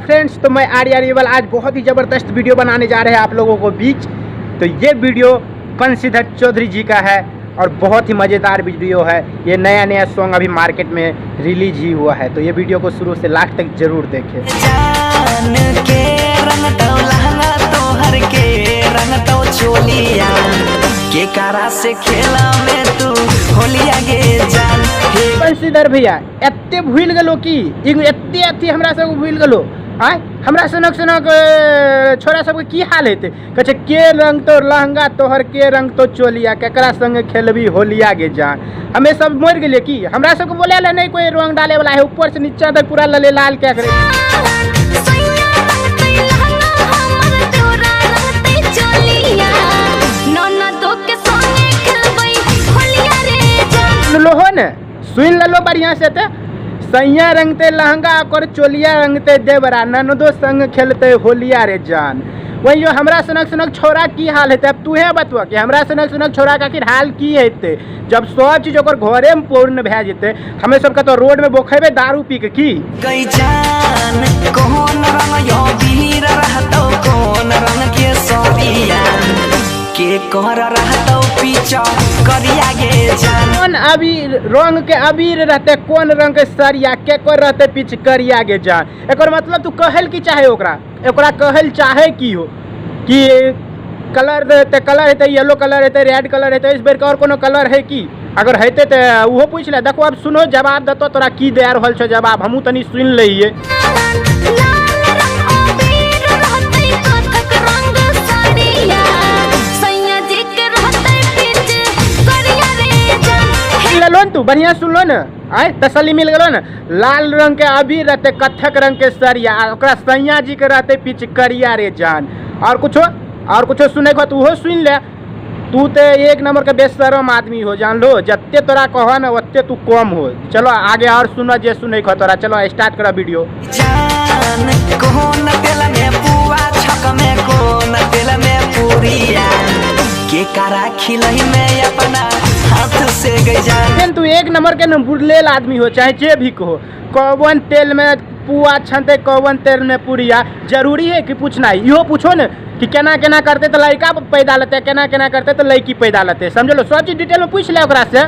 Friends, तो मैं Arya reveal आज बहुत ही ज़बरदस्त वीडियो बनाने जा रहे हैं आप लोगों को बीच। तो ये वीडियो कंसीधर चौधरी जी का है और बहुत ही मज़ेदार वीडियो है। ये नया सॉन्ग अभी मार्केट में रिलीज ही हुआ है, तो ये वीडियो को शुरू से लास्ट तक जरूर देखें। कंसीधर भैया एत्ते भूल गलो कि एत्ते हमरा सब भूल गलो। आय हमरा सनक छोरा सबके की हाल हेते? कहे के रंग तो लहंगा तोहर, के रंग तो चोलिया, केकरा संग खेलबी होलिया गे जान। हमें सब मर गेलिए कि हमरा सबके बोले ला नहीं कोई रंग डाले वाला है, ऊपर से नीचा तक पूरा लले लाल क्या करे। लो हो न सुन लो बढ़िया से ते सैया रंगते लहंगा और चोलिया रंगते देवरा, ननदो संग खेलते होलिया रे जान। वही जो हमरा सनक छोरा की हाल है, अब तू है बतवा कि हमरा सनक छोरा का आखिर हाल की हेते जब सब चीज ओकर घरे में पूर्ण भे जेते। हमें सबका तो रोड में बोखेबे दारू पी के की कई जान कौन रंग यो वीर रहतो, कौन रंग के सोरिया के कर रहतो पीछा करिया गे जान। कौन अबीर रंग के अबीर रहते, कौन रंग के सरिया के कर रहते पीछ करिया गे जान। एकर मतलब तू कहल की चाहे ओकरा कहल चाहे की हो कि कलर देते, कलर हेते येलो कलर हेते, रेड कलर हेते, इस बेर और कोनो कलर है की? अगर हेते तो वो पूछ ले। देखो अब सुनो जवाब दतो तोरा की दे रहल छ जवाब, हमहू तनी सुन लइए। तू बढ़िया सुन लो न, आय तसल्ली मिल गलो न। लाल रंग के अबीर रहते, कत्थक रंग के सरिया, ओकरा सैया जी के रहते पिच करिया रे जान। और कुछो सुने को तू हो सुन ले। तू ते एक नंबर के बेशरम आदमी हो जान लो, जत्ते तोरा कह न ओत्ते तू कम हो। चलो आगे और सुनो जे सुने को तोरा। चलो स्टार्ट करो वीडियो। जान कौन तेल में पुआ छक में, कौन तेल में पूरिया के करा खिलही में अपना हाथ से गई जान। तू एक नंबर के न बुढ़लेल आदमी हो, चाहे जे भी कहो। कौन तेल में पुआ छनते, कौन तेल में पूरिया, जरूरी है कि पूछना? इहो पूछो न कि केना केना करते तो लड़का पैदा लेते, केना केना करते तो लड़की पैदा लेते। समझ लो, सब चीज डिटेल में पूछ ले ओकरा से।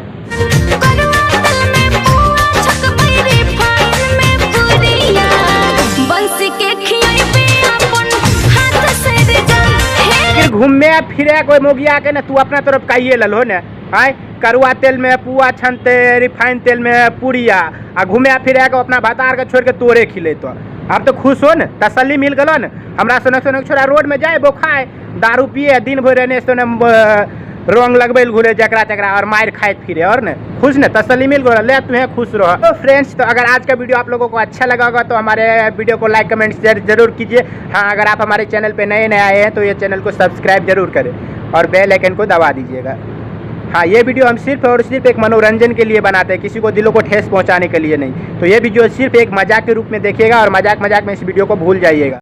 घूमे फिरे कोई मोगिया के न तू अपना तरफ काइए ललो न। आय करुआ तेल में पुआ छनते, रिफाइन तेल में पूरिया, आ घूमे फिरे के अपना भतार के छोड़ के तोरे खिले। तो अब तो खुश हो न, तसल्ली मिल गलो न। हमरा सनक छोरा रोड में जाए बोखाए दारू पिए दिन भर रहने से रंग लगबे घूरे जकरा और मार खाए फिरे और न खुश न, तसल्ली मिल गो ले तुम्हें खुश रहो। तो फ्रेंड्स, तो अगर आज का वीडियो आप लोगों को अच्छा लगा होगा तो हमारे वीडियो को लाइक कमेंट शेयर जरूर कीजिए। हाँ, अगर आप हमारे चैनल पे नए आए हैं तो ये चैनल को सब्सक्राइब जरूर करें और बेल आइकन को दबा दीजिएगा। हाँ, ये वीडियो हम सिर्फ और सिर्फ एक मनोरंजन के लिए बनाते हैं, किसी को दिलों को ठेस पहुँचाने के लिए नहीं। तो ये वीडियो सिर्फ एक मजाक के रूप में देखिएगा और मजाक में इस वीडियो को भूल जाइएगा।